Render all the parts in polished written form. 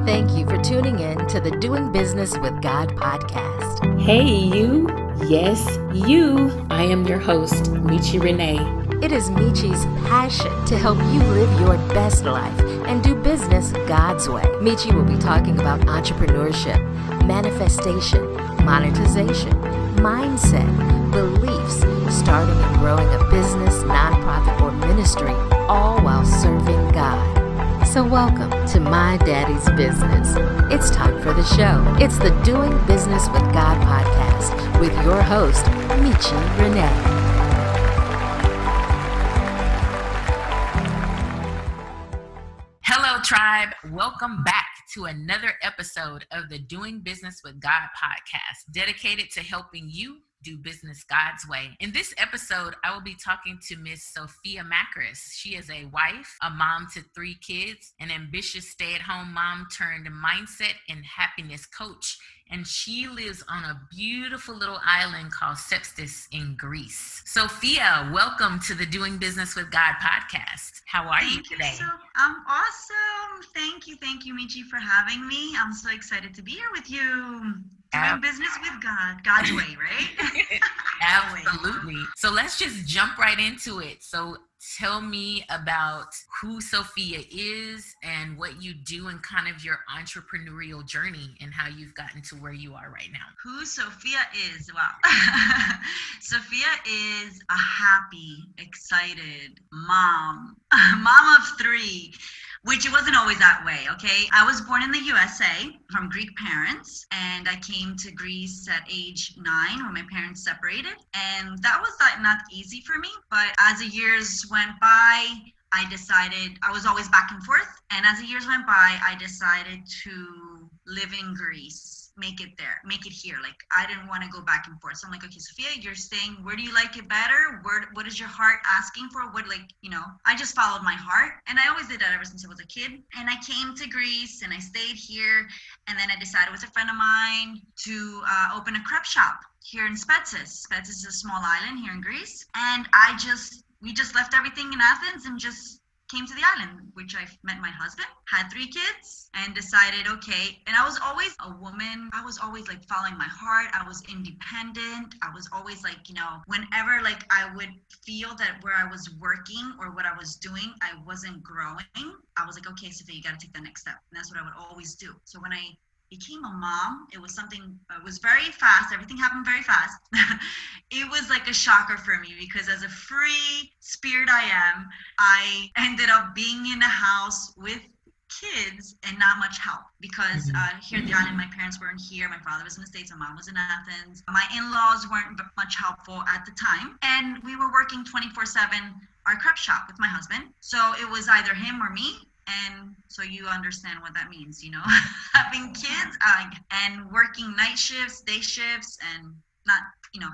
Thank you for tuning in to the Doing Business with God podcast. Hey, you. Yes, you. I am your host, Michi Renee. It is Michi's passion to help you live your best life and do business God's way. Michi will be talking about entrepreneurship, manifestation, monetization, mindset, beliefs, starting and growing a business, nonprofit, or ministry, all while serving God. So welcome to My Daddy's Business. It's time for the show. It's the Doing Business with God podcast with your host, Michi Renee. Hello, tribe. Welcome back to another episode of the Doing Business with God podcast, dedicated to helping you do business God's way. In this episode, I will be talking to Miss Sophia Makris. She is a wife, a mom to 3 kids, an ambitious stay-at-home mom turned mindset and happiness coach. And she lives on a beautiful little island called Sepsis in Greece. Sophia, welcome to the Doing Business with God podcast. How are you today? I'm awesome. Thank you, Michi, for having me. I'm so excited to be here with you. Doing business with God, God's way, right? Absolutely. So let's just jump right into it. So tell me about who Sophia is and what you do and kind of your entrepreneurial journey and how you've gotten to where you are right now. Who Sophia is? Wow. Sophia is a happy, excited mom of 3. Which it wasn't always that way, okay? I was born in the USA from Greek parents, and I came to Greece at age 9 when my parents separated. And that was not easy for me. But as the years went by, I decided I was always back and forth. And as the years went by, I decided to live in Greece, make it here. Like, I didn't want to go back and forth. So I'm like, okay, Sophia, you're staying. Where do you like it better? What is your heart asking for? I just followed my heart. And I always did that ever since I was a kid. And I came to Greece and I stayed here. And then I decided with a friend of mine to open a crepe shop here in Spetses. Spetses is a small island here in Greece. And we just left everything in Athens and just came to the island, which I met my husband, had 3 kids, and decided, okay. And I was always a woman. I was always like following my heart. I was independent. I was always like, whenever like I would feel that where I was working or what I was doing, I wasn't growing, I was like, okay, Sophia, you got to take the next step. And that's what I would always do. So when I became a mom, it was very fast. Everything happened very fast. It was like a shocker for me because as a free spirit I ended up being in a house with kids and not much help because here at the island, my parents weren't here. My father was in the States, my mom was in Athens. My in-laws weren't much helpful at the time. And we were working 24/7, our crepe shop with my husband. So it was either him or me. And so you understand what that means, having kids and working night shifts, day shifts, and not,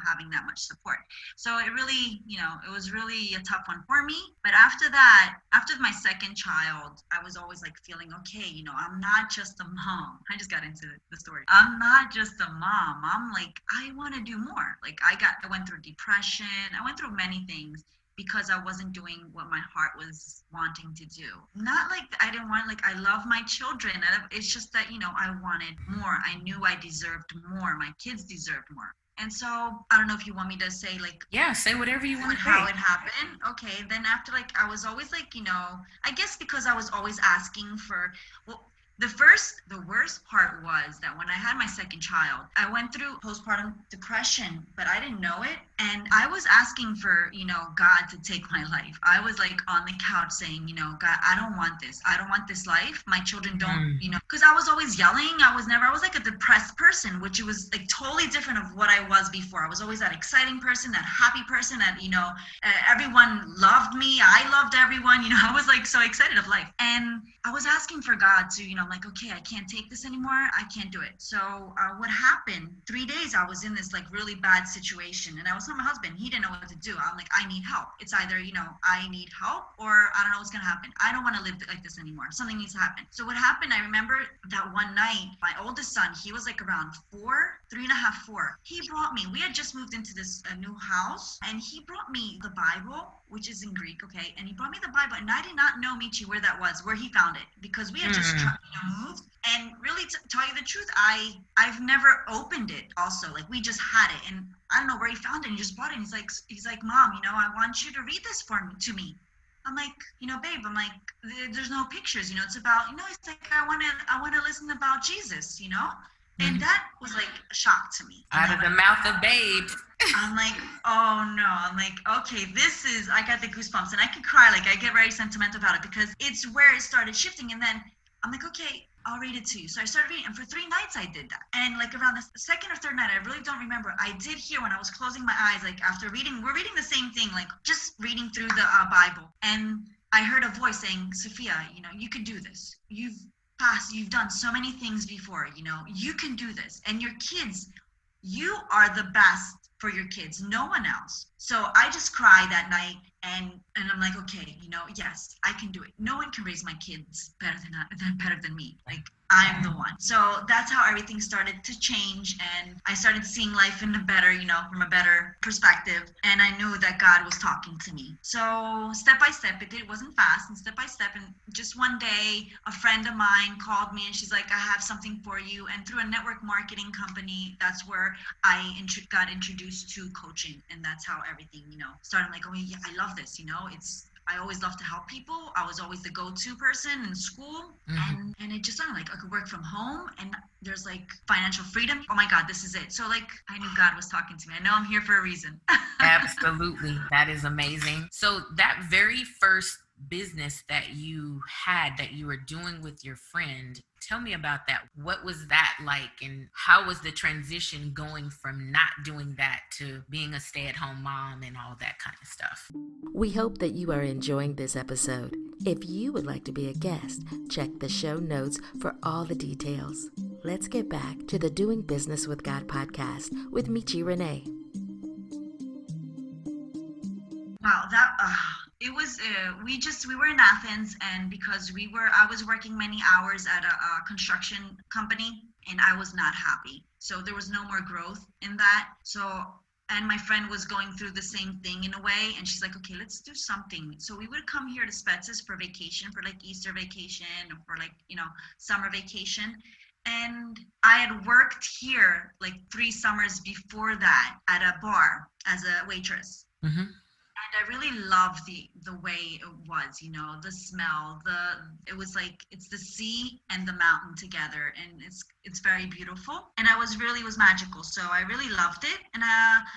having that much support. So it really, it was really a tough one for me. But after that, after my second child, I was always like feeling, okay, I'm not just a mom. I just got into the story. I'm not just a mom. I'm like, I want to do more. Like I went through depression. I went through many things, because I wasn't doing what my heart was wanting to do. Not like I didn't want, like I love my children. It's just that, I wanted more. I knew I deserved more. My kids deserved more. And so I don't know if you want me to say like, yeah, say whatever you want to say. How it happened. Okay. Then after I was always like, I guess because I was always asking for, the worst part was that when I had my second child, I went through postpartum depression, but I didn't know it. And I was asking for, God to take my life. I was like on the couch saying, God, I don't want this. I don't want this life. My children don't, because I was always yelling. I was like a depressed person, which it was like totally different of what I was before. I was always that exciting person, that happy person that, everyone loved me. I loved everyone. I was like so excited of life. And I was asking for God to, I'm like, okay, I can't take this anymore. I can't do it. So what happened? 3 days I was in this like really bad situation, and I was telling my husband. He didn't know what to do. I'm like, I need help. It's either, I need help or I don't know what's gonna happen. I don't want to live like this anymore. Something needs to happen. So what happened? I remember that one night, my oldest son, he was like around 3.5, 4. He brought me. We had just moved into this new house, and he brought me the Bible, which is in Greek, okay? And he brought me the Bible, and I did not know, Michi, where that was, where he found it, because we had just moved. And really, to tell you the truth, I've never opened it also. Like, we just had it, and I don't know where he found it, and he just bought it, and he's like, Mom, I want you to read this to me. I'm like, babe, I'm like, there's no pictures, it's about, it's like, I want to listen about Jesus, and that was like a shock to me. Out of the mouth of babes. I'm like, oh no. I'm like, okay, I got the goosebumps, and I could cry. Like, I get very sentimental about it because it's where it started shifting. And then I'm like, okay, I'll read it to you. So I started reading, and for 3 nights I did that. And like around the second or third night, I really don't remember, I did hear when I was closing my eyes, like after we're reading the same thing, like just reading through the Bible. And I heard a voice saying, Sophia, you could do this. You've done so many things before, you can do this. And your kids, you are the best for your kids, no one else. So I just cried that night, and I'm like, okay, yes, I can do it. No one can raise my kids better than me. Like, I'm the one. So that's how everything started to change, and I started seeing life in a better, from a better perspective, and I knew that God was talking to me. So step by step, it wasn't fast, and step by step, and just one day, a friend of mine called me, and she's like, I have something for you. And through a network marketing company, that's where I got introduced to coaching, and that's how everything, started. Like, oh yeah, I love this, I always love to help people. I was always the go-to person in school. Mm-hmm. And it just sounded like I could work from home, and there's like financial freedom. Oh my God, this is it. So like, I knew God was talking to me. I know I'm here for a reason. Absolutely. That is amazing. So that very first business that you were doing with your friend, tell me about that. What was that like, and how was the transition going from not doing that to being a stay-at-home mom and all that kind of stuff? We hope that you are enjoying this episode. If you would like to be a guest, check the show notes for all the details. Let's get back to the Doing Business with God podcast with Michi Renee. Wow, it was, we were in Athens, and because I was working many hours at a construction company, and I was not happy. So there was no more growth in that. And my friend was going through the same thing in a way, and she's like, okay, let's do something. So we would come here to Spetses for vacation, for like Easter vacation, or for like, summer vacation. And I had worked here like 3 summers before that at a bar as a waitress. Mm-hmm. And I really loved the way it was, the smell, it was like, it's the sea and the mountain together, and it's very beautiful. And it was magical. So I really loved it. And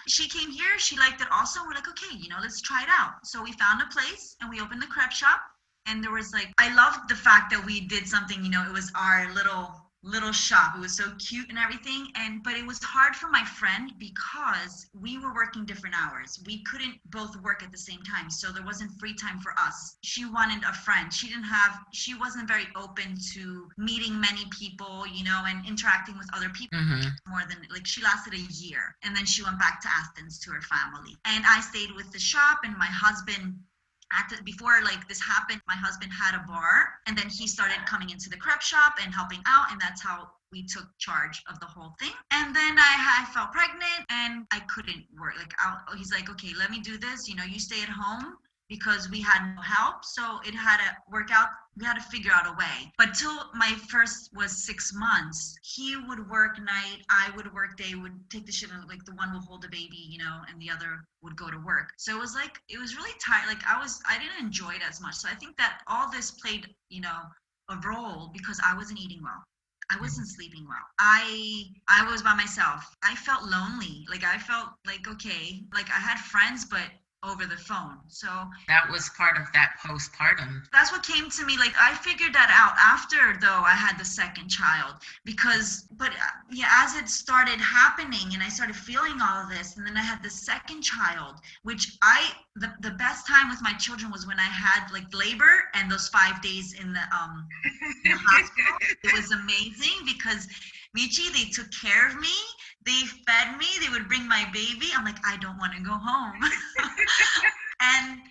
she came here, she liked it also. We're like, okay, let's try it out. So we found a place, and we opened the crepe shop. And there was like, I loved the fact that we did something, it was our little shop. It was so cute and everything. But it was hard for my friend because we were working different hours. We couldn't both work at the same time. So there wasn't free time for us. She wanted a friend. She wasn't very open to meeting many people, and interacting with other people. Mm-hmm. More than, like, she lasted a year, and then she went back to Athens to her family. And I stayed with the shop, and my husband, before like this happened, my husband had a bar, and then he started coming into the crepe shop and helping out, and that's how we took charge of the whole thing. And then I felt pregnant, and I couldn't work. Like, he's like, okay, let me do this. You stay at home, because we had no help. So it had to work out. We had to figure out a way. But till my first was 6 months, he would work night, I would work day, would take the shit, like the one would hold the baby, and the other would go to work. So it was really tired. Like, I didn't enjoy it as much. So I think that all this played, a role, because I wasn't eating well. I wasn't sleeping well. I was by myself. I felt lonely. Like, I felt like, okay, like I had friends, but over the phone. So that was part of that postpartum. That's what came to me. Like, I figured that out after, though, I had the second child, but as it started happening and I started feeling all of this, and then I had the second child, which the best time with my children was when I had like labor and those 5 days in the hospital. It was amazing because Michi, they took care of me. They fed me. They would bring my baby. I'm like, I don't want to go home. and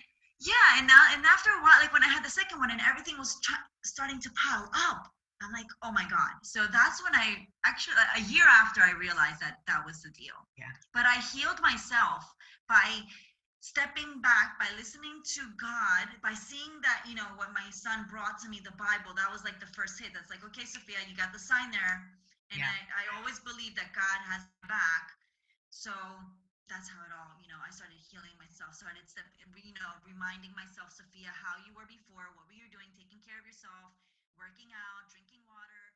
after a while, like when I had the second one and everything was starting to pile up, I'm like, oh my God. So that's when a year after, I realized that was the deal. Yeah. But I healed myself by stepping back, by listening to God, by seeing that, what my son brought to me, the Bible, that was like the first hit. That's like, okay, Sophia, you got the sign there. And Yeah. I always believe that God has my back. So that's how it all, I started healing myself, reminding myself, Sophia, how you were before, what were you doing, taking care of yourself, working out, drinking water,